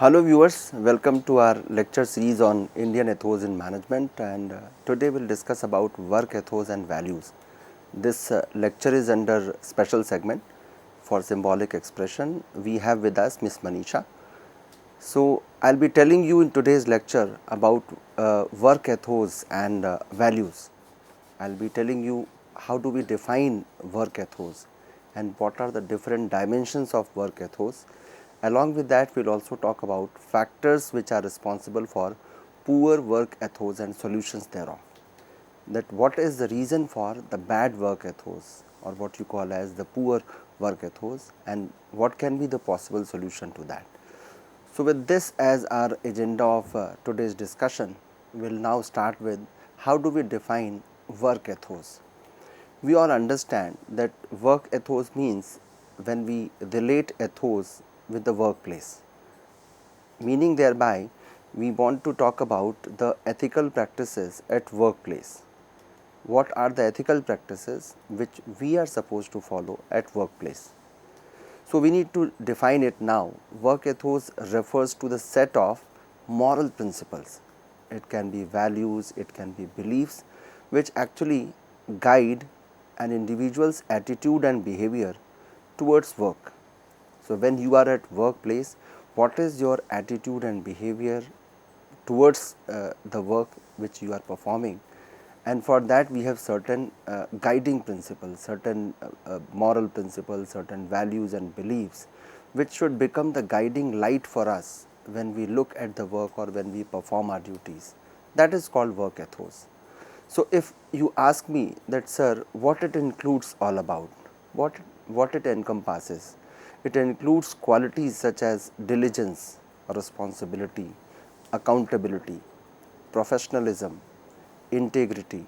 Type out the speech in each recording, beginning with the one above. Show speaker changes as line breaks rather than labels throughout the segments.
Hello viewers, welcome to our lecture series on Indian ethos in management, and today we will discuss about work ethos and values. This lecture is under special segment for symbolic expression. We have with us Miss Manisha. So, I will be telling you in today's lecture about work ethos and values. I will be telling you how do we define work ethos and what are the different dimensions of work ethos. Along with that, we will also talk about factors which are responsible for poor work ethos and solutions thereof. That what is the reason for the bad work ethos or what you call as the poor work ethos, and what can be the possible solution to that. So, with this as our agenda of today's discussion, we will now start with how do we define work ethos. We all understand that work ethos means when we relate ethos with the workplace, meaning thereby we want to talk about the ethical practices at workplace. What are the ethical practices which we are supposed to follow at workplace? So, we need to define it now. Work ethos refers to the set of moral principles. It can be values, it can be beliefs which actually guide an individual's attitude and behavior towards work. So, when you are at workplace, what is your attitude and behavior towards the work which you are performing, and for that we have certain guiding principles, certain moral principles, certain values and beliefs which should become the guiding light for us when we look at the work or when we perform our duties. That is called work ethos. So, if you ask me that sir, what it includes all about, what it encompasses, it includes qualities such as diligence, responsibility, accountability, professionalism, integrity,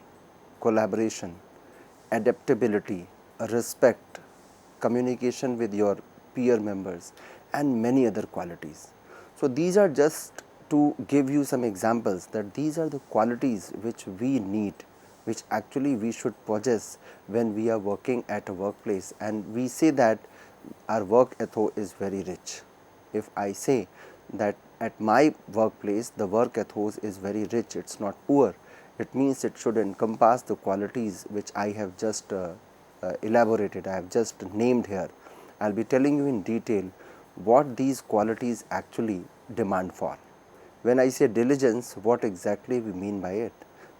collaboration, adaptability, respect, communication with your peer members, and many other qualities. So, these are just to give you some examples that these are the qualities which we need, which actually we should possess when we are working at a workplace, and we say that our work ethos is very rich. If I say that at my workplace the work ethos is very rich, it is not poor, it means it should encompass the qualities which I have just elaborated, I have just named here. I will be telling you in detail what these qualities actually demand for. When I say diligence, what exactly we mean by it?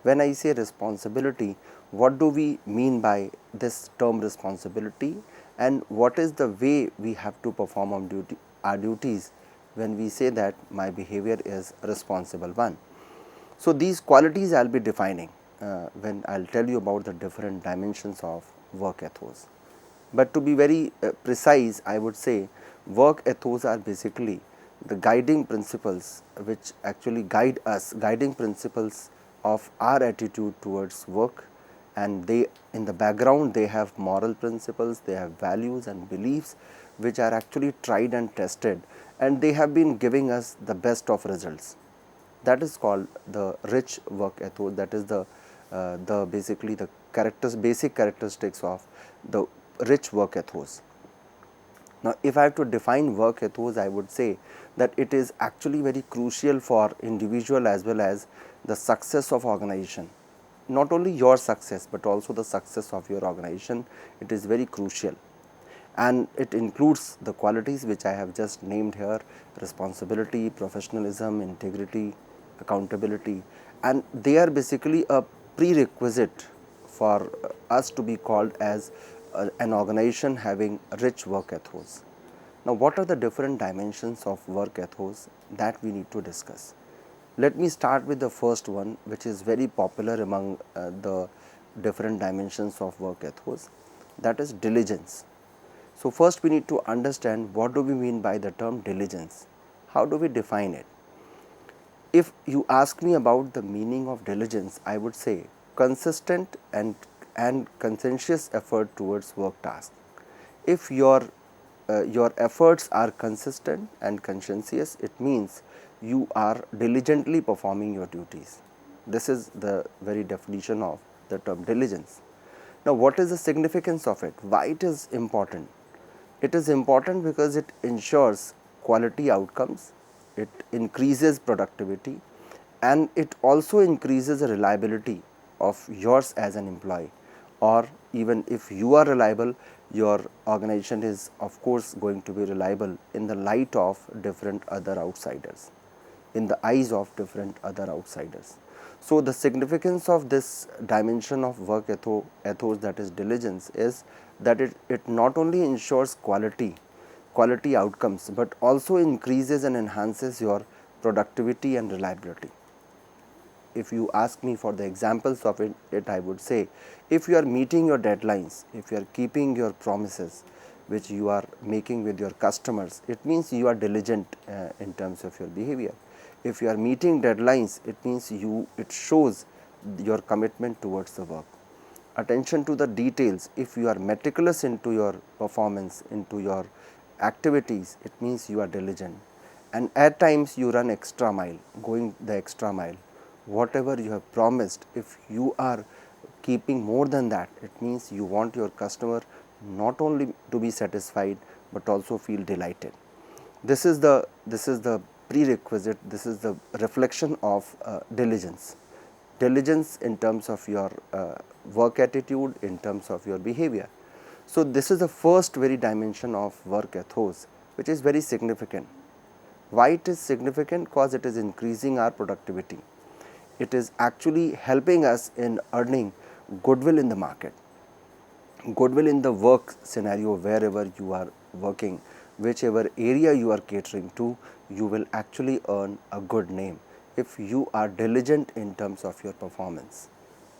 When I say responsibility, what do we mean by this term responsibility, and what is the way we have to perform our duties when we say that my behavior is responsible one. So, these qualities I will be defining when I will tell you about the different dimensions of work ethos. But to be very precise, I would say work ethos are basically the guiding principles which actually guide us, guiding principles of our attitude towards work, and they in the background they have moral principles, they have values and beliefs which are actually tried and tested, and they have been giving us the best of results. That is called the rich work ethos. That is the basically the basic characteristics of the rich work ethos. Now, if I have to define work ethos, I would say that it is actually very crucial for individual as well as the success of organization. Not only your success, but also the success of your organization. It is very crucial, and it includes the qualities which I have just named here: responsibility, professionalism, integrity, accountability, and they are basically a prerequisite for us to be called as an organization having rich work ethos. Now, what are the different dimensions of work ethos that we need to discuss? Let me start with the first one, which is very popular among the different dimensions of work ethos, that is diligence. So, first we need to understand what do we mean by the term diligence, how do we define it. If you ask me about the meaning of diligence, I would say consistent and conscientious effort towards work task. If your efforts are consistent and conscientious, it means you are diligently performing your duties. This is the very definition of the term diligence. Now, what is the significance of it? Why it is important? It is important because it ensures quality outcomes, it increases productivity, and it also increases the reliability of yours as an employee. Or even if you are reliable, your organization is of course going to be reliable in the light of different other outsiders, in the eyes of different other outsiders. So, the significance of this dimension of work ethos, that is diligence, is that it not only ensures quality outcomes, but also increases and enhances your productivity and reliability. If you ask me for the examples of it, I would say, if you are meeting your deadlines, if you are keeping your promises which you are making with your customers, it means you are diligent in terms of your behavior. If you are meeting deadlines, it means it shows your commitment towards the work. Attention to the details, if you are meticulous into your performance, into your activities, it means you are diligent. And at times you run extra mile, going the extra mile. Whatever you have promised, if you are keeping more than that, it means you want your customer not only to be satisfied, but also feel delighted. This is the prerequisite, this is the reflection of diligence in terms of your work attitude, in terms of your behavior. So, this is the first very dimension of work ethos, which is very significant. Why it is significant? Because it is increasing our productivity. It is actually helping us in earning goodwill in the market, goodwill in the work scenario. Wherever you are working, whichever area you are catering to, you will actually earn a good name if you are diligent in terms of your performance.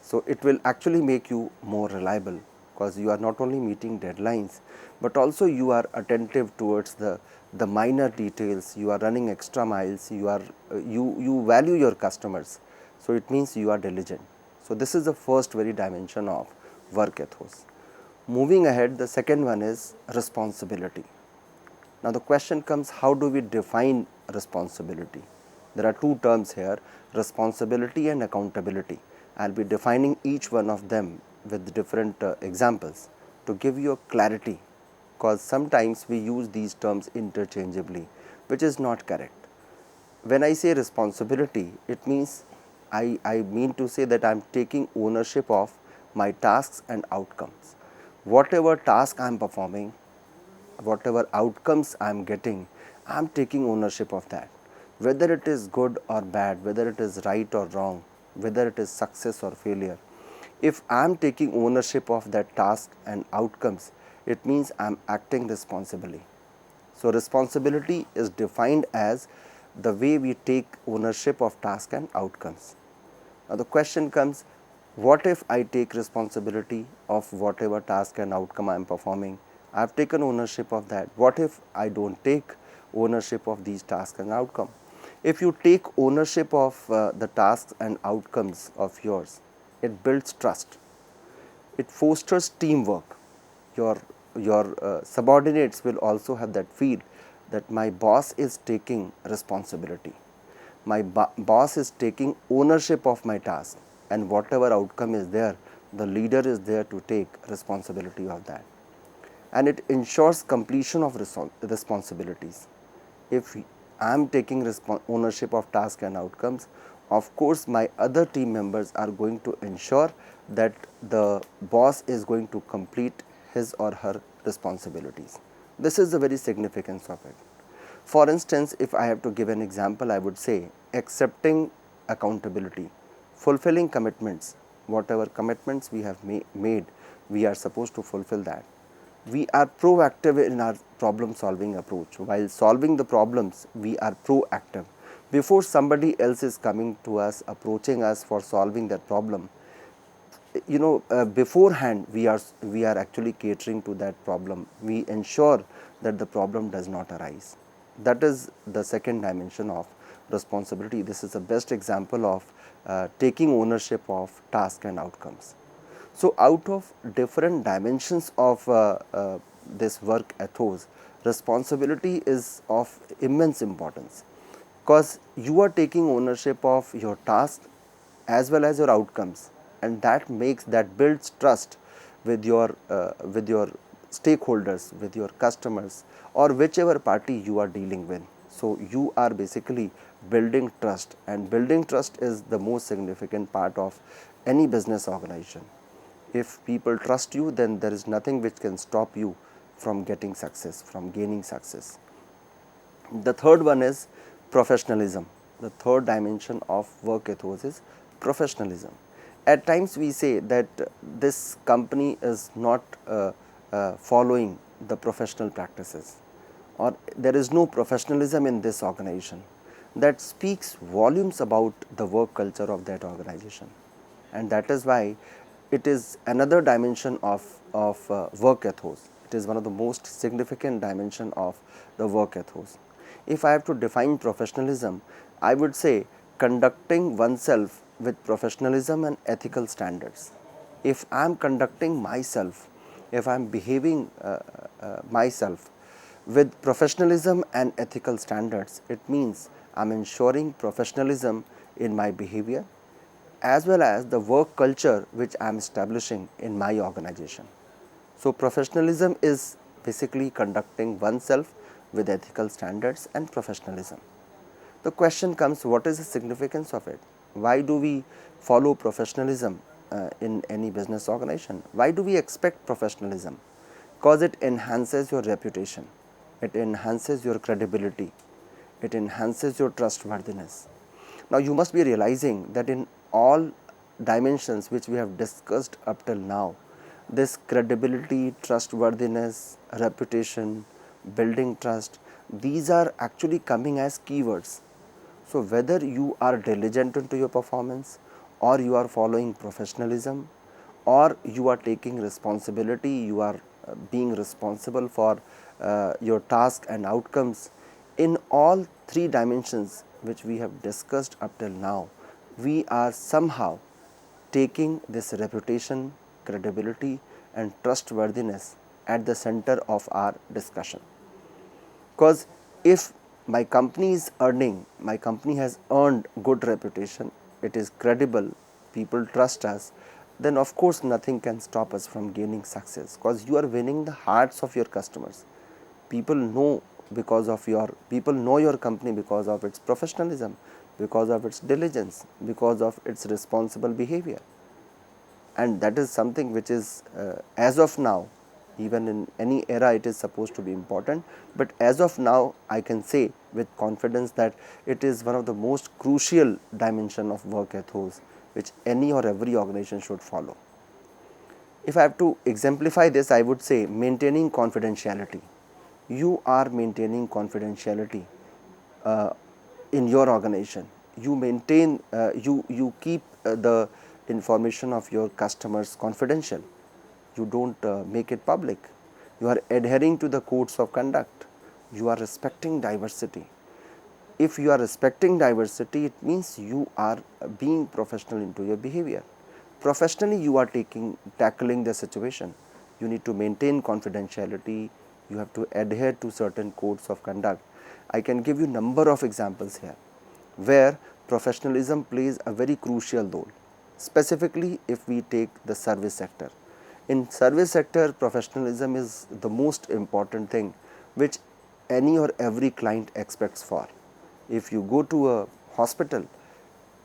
So, it will actually make you more reliable, because you are not only meeting deadlines, but also you are attentive towards the minor details, you are running extra miles, you value your customers. So, it means you are diligent. So, this is the first very dimension of work ethos. Moving ahead, the second one is responsibility. Now, the question comes, how do we define responsibility? There are two terms here, responsibility and accountability. I will be defining each one of them with different examples to give you a clarity, because sometimes we use these terms interchangeably, which is not correct. When I say responsibility, it means I mean to say that I am taking ownership of my tasks and outcomes. Whatever task I am performing, whatever outcomes I am getting, I am taking ownership of that. Whether it is good or bad, whether it is right or wrong, whether it is success or failure, if I am taking ownership of that task and outcomes, it means I am acting responsibly. So, responsibility is defined as the way we take ownership of task and outcomes. Now, the question comes, what if I take responsibility of whatever task and outcome I am performing? I have taken ownership of that. What if I do not take ownership of these tasks and outcome? If you take ownership of the tasks and outcomes of yours, it builds trust. It fosters teamwork. Your subordinates will also have that feel that my boss is taking responsibility. My boss is taking ownership of my task, and whatever outcome is there, the leader is there to take responsibility of that. And it ensures completion of responsibilities. If I am taking ownership of tasks and outcomes, of course, my other team members are going to ensure that the boss is going to complete his or her responsibilities. This is the very significance of it. For instance, if I have to give an example, I would say accepting accountability, fulfilling commitments, whatever commitments we have made, we are supposed to fulfill that. We are proactive in our problem solving approach. While solving the problems, we are proactive. Before somebody else is coming to us, approaching us for solving that problem, beforehand we are actually catering to that problem. We ensure that the problem does not arise. That is the second dimension of responsibility. This is the best example of taking ownership of task and outcomes. So, out of different dimensions of this work ethos, responsibility is of immense importance, because you are taking ownership of your task as well as your outcomes, and that builds trust with your stakeholders, with your customers, or whichever party you are dealing with. So you are basically building trust, and building trust is the most significant part of any business organization. If people trust you, then there is nothing which can stop you from getting success, from gaining success. The third one is professionalism. The third dimension of work ethos is professionalism. At times we say that this company is not following the professional practices, or there is no professionalism in this organization. That speaks volumes about the work culture of that organization, and that is why it is another dimension of work ethos. It is one of the most significant dimension of the work ethos. If I have to define professionalism, I would say conducting oneself with professionalism and ethical standards. If I am conducting myself, if I am behaving myself with professionalism and ethical standards, it means I am ensuring professionalism in my behavior as well as the work culture which I am establishing in my organization. So, professionalism is basically conducting oneself with ethical standards and professionalism. The question comes, what is the significance of it? Why do we follow professionalism in any business organization? Why do we expect professionalism? Because it enhances your reputation, it enhances your credibility, it enhances your trustworthiness. Now, you must be realizing that in all dimensions which we have discussed up till now, this credibility, trustworthiness, reputation, building trust, these are actually coming as keywords. So, whether you are diligent into your performance, or you are following professionalism, or you are taking responsibility, you are being responsible for your task and outcomes, in all three dimensions which we have discussed up till now, we are somehow taking this reputation, credibility and trustworthiness at the center of our discussion. Because if my company is earning, my company has earned good reputation, it is credible, people trust us, then of course nothing can stop us from gaining success, because you are winning the hearts of your customers. People know people know your company because of its professionalism, because of its diligence, because of its responsible behavior. And that is something which is as of now, even in any era it is supposed to be important, but as of now I can say with confidence that it is one of the most crucial dimension of work ethos which any or every organization should follow. If I have to exemplify this, I would say maintaining confidentiality. You are maintaining confidentiality in your organization. You maintain, you keep the information of your customers confidential. You don't make it public. You are adhering to the codes of conduct. You are respecting diversity. If you are respecting diversity, it means you are being professional into your behavior. Professionally, you are tackling the situation. You need to maintain confidentiality. You have to adhere to certain codes of conduct. I can give you number of examples here where professionalism plays a very crucial role. Specifically, if we take the service sector. In service sector, professionalism is the most important thing which any or every client expects for. If you go to a hospital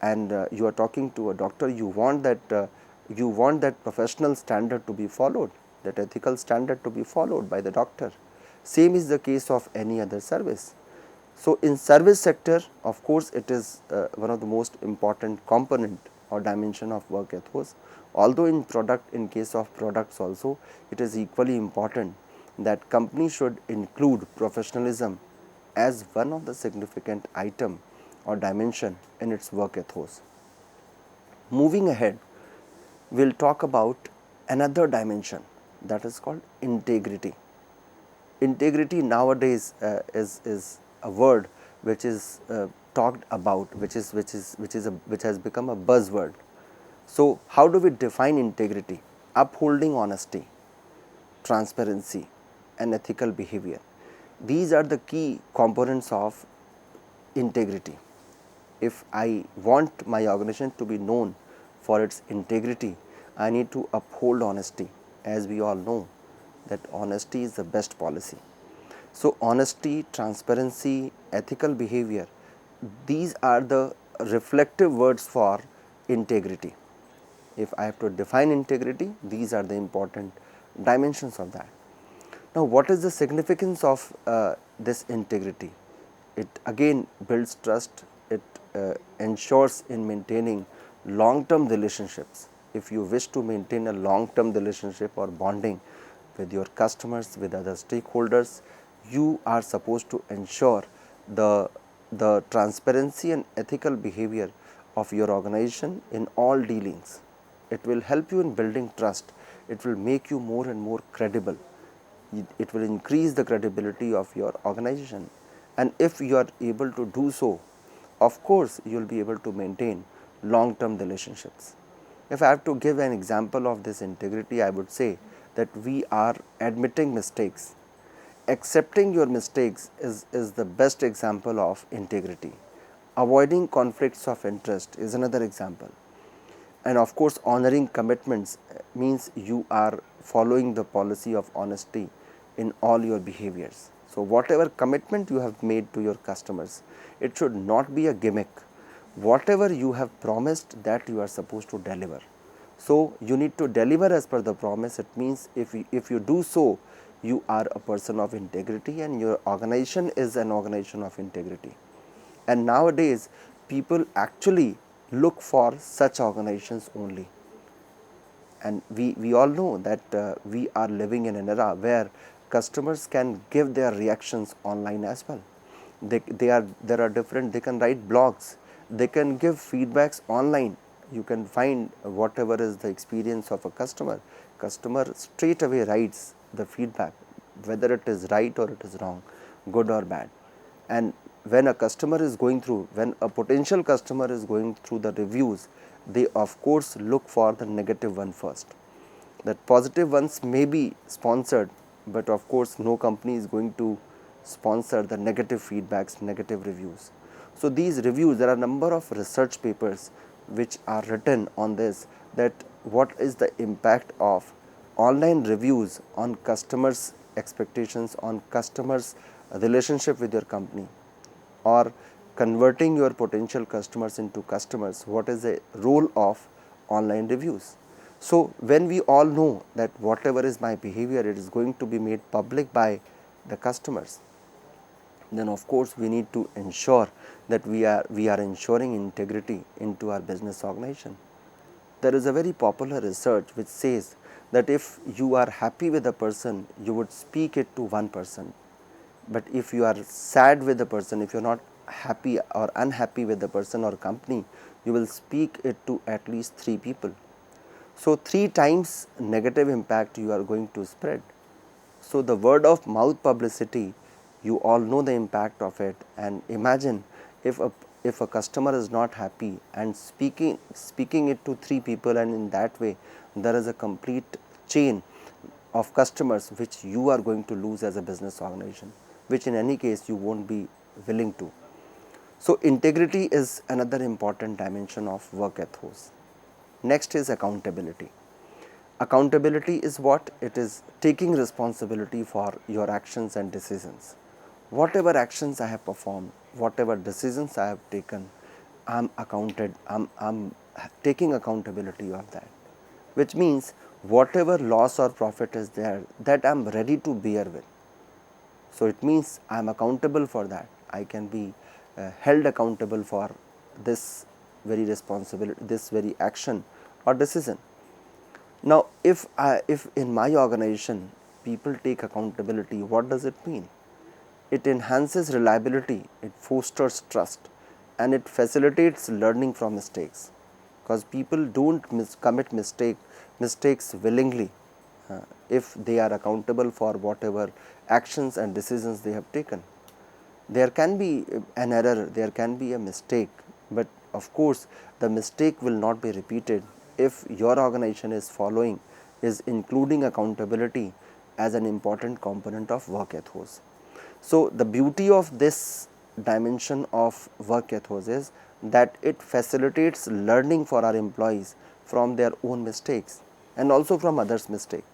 and you are talking to a doctor, you want that professional standard to be followed, that ethical standard to be followed by the doctor. Same is the case of any other service. So, in service sector, of course, it is one of the most important component or dimension of work ethos. Although in case of products also, it is equally important that company should include professionalism as one of the significant item or dimension in its work ethos. Moving ahead, we will talk about another dimension, that is called integrity. Integrity nowadays is a word which is talked about, which has become a buzzword. So, how do we define integrity? Upholding honesty, transparency and ethical behavior. These are the key components of integrity. If I want my organization to be known for its integrity, I need to uphold honesty. As we all know that honesty is the best policy. So honesty, transparency, ethical behavior, these are the reflective words for integrity. If I have to define integrity, these are the important dimensions of that. Now, what is the significance of this integrity? It again builds trust, it ensures in maintaining long term relationships. If you wish to maintain a long term relationship or bonding with your customers, with other stakeholders, you are supposed to ensure the, the transparency and ethical behavior of your organization in all dealings. It will help you in building trust, it will make you more and more credible, it will increase the credibility of your organization, and if you are able to do so, of course you will be able to maintain long term relationships. If I have to give an example of this integrity, I would say that we are admitting mistakes. Accepting your mistakes is the best example of integrity. Avoiding conflicts of interest is another example. And of course, honoring commitments means you are following the policy of honesty in all your behaviors. So, whatever commitment you have made to your customers, it should not be a gimmick. Whatever you have promised, that you are supposed to deliver. So, you need to deliver as per the promise. It means if you do so, you are a person of integrity and your organization is an organization of integrity. And nowadays, people actually look for such organizations only. And we all know that we are living in an era where customers can give their reactions online as well. There are different, they can write blogs, they can give feedbacks online. You can find whatever is the experience of a customer straight away writes the feedback, whether it is right or it is wrong, good or bad. And when a customer is going through, when a potential customer is going through the reviews, they of course look for the negative one first. That positive ones may be sponsored, but of course no company is going to sponsor the negative feedbacks, negative reviews. So these reviews, there are a number of research papers which are written on this, that what is the impact of online reviews on customers' expectations, on customers' relationship with your company, or converting your potential customers into customers. What is the role of online reviews? So when we all know that whatever is my behavior, it is going to be made public by the customers, then of course we need to ensure that we are ensuring integrity into our business organization. There is a very popular research which says that if you are happy with a person, you would speak it to one person. But if you are sad with the person, if you are not happy or unhappy with the person or company, you will speak it to at least 3 people. So 3 times negative impact you are going to spread. So the word of mouth publicity, you all know the impact of it, and imagine if a customer is not happy and speaking it to 3 people, and in that way there is a complete chain of customers which you are going to lose as a business organization, which in any case you won't be willing to. So integrity is another important dimension of work ethos. Next is accountability. Accountability is what? It is taking responsibility for your actions and decisions. Whatever actions I have performed, whatever decisions I have taken, I'm taking accountability of that. Which means whatever loss or profit is there, that I'm ready to bear with. So it means I am accountable for that. I can be held accountable for this very responsibility, this very action or decision. Now, if in my organization people take accountability, what does it mean? It enhances reliability, it fosters trust, and it facilitates learning from mistakes, because people don't commit mistakes willingly if they are accountable for whatever actions and decisions they have taken. There can be an error, there can be a mistake, but of course the mistake will not be repeated if your organization is including accountability as an important component of work ethos. So the beauty of this dimension of work ethos is that it facilitates learning for our employees from their own mistakes and also from others' mistakes.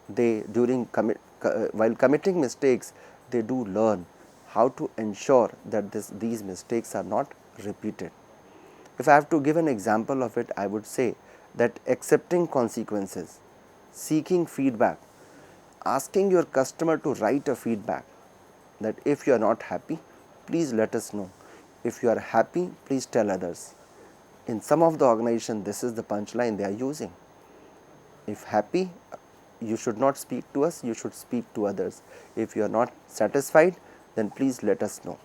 They while committing mistakes, they do learn how to ensure that these mistakes are not repeated. If I have to give an example of it, I would say that accepting consequences, seeking feedback, asking your customer to write a feedback, that if you are not happy, please let us know. If you are happy, please tell others. In some of the organization, this is the punchline they are using. If happy, you should not speak to us, you should speak to others. If you are not satisfied, then please let us know.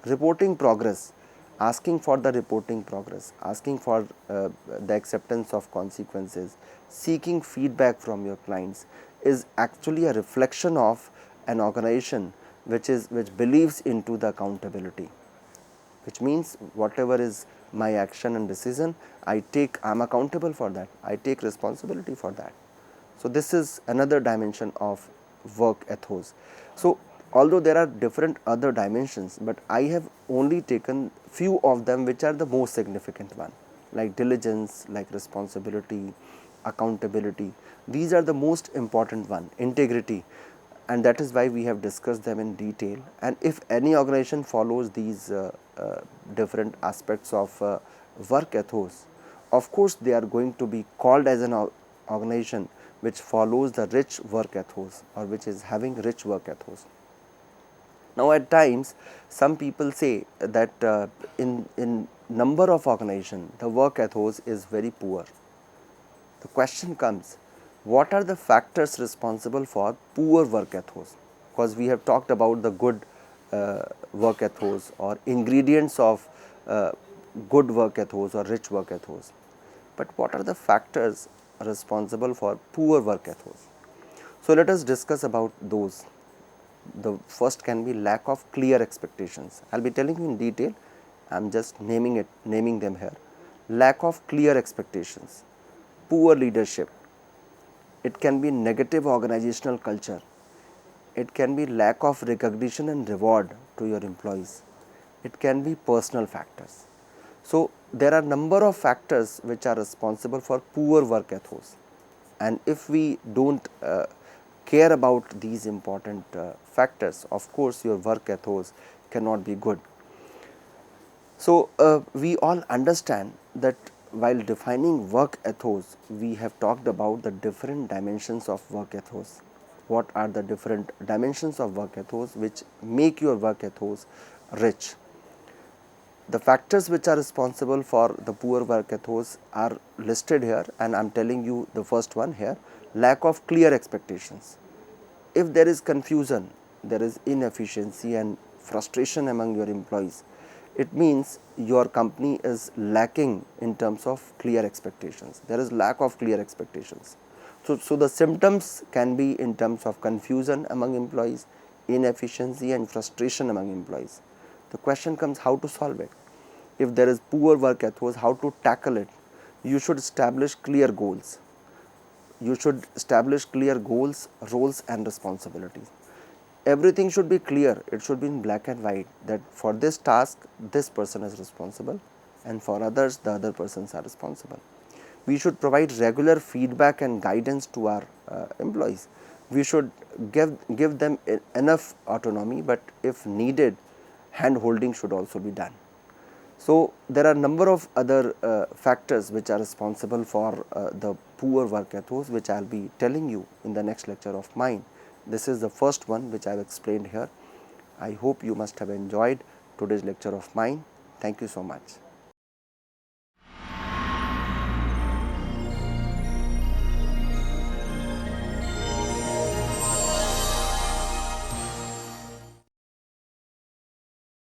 Reporting progress, asking for the reporting progress, asking for the acceptance of consequences, seeking feedback from your clients is actually a reflection of an organization which believes into the accountability, which means whatever is my action and decision, I am accountable for that, I take responsibility for that. So, this is another dimension of work ethos. So, although there are different other dimensions, but I have only taken few of them which are the most significant one, like diligence, like responsibility, accountability. These are the most important one, integrity, and that is why we have discussed them in detail. And if any organization follows these different aspects of work ethos, of course they are going to be called as an organization which follows the rich work ethos, or which is having rich work ethos. Now, at times some people say that in number of organization the work ethos is very poor. The question comes, what are the factors responsible for poor work ethos? Because we have talked about the good work ethos, or ingredients of good work ethos or rich work ethos. But what are the factors responsible for poor work ethos? So, let us discuss about those. The first can be lack of clear expectations. I will be telling you in detail, I am just naming them here. Lack of clear expectations, poor leadership, it can be negative organizational culture, it can be lack of recognition and reward to your employees, it can be personal factors. So, there are number of factors which are responsible for poor work ethos, and if we do not care about these important factors, of course your work ethos cannot be good. So, we all understand that while defining work ethos, we have talked about the different dimensions of work ethos. What are the different dimensions of work ethos which make your work ethos rich? The factors which are responsible for the poor work ethos are listed here, and I am telling you the first one here, lack of clear expectations. If there is confusion, there is inefficiency and frustration among your employees, it means your company is lacking in terms of clear expectations. There is lack of clear expectations. So the symptoms can be in terms of confusion among employees, inefficiency and frustration among employees. The question comes, how to solve it? If there is poor work ethos, how to tackle it? You should establish clear goals. You should establish clear goals, roles and responsibilities. Everything should be clear, it should be in black and white, that for this task this person is responsible and for others the other persons are responsible. We should provide regular feedback and guidance to our employees. We should give them enough autonomy, but if needed, hand holding should also be done. So, there are number of other factors which are responsible for the poor work ethos, which I will be telling you in the next lecture of mine. This is the first one which I have explained here. I hope you must have enjoyed today's lecture of mine. Thank you so much.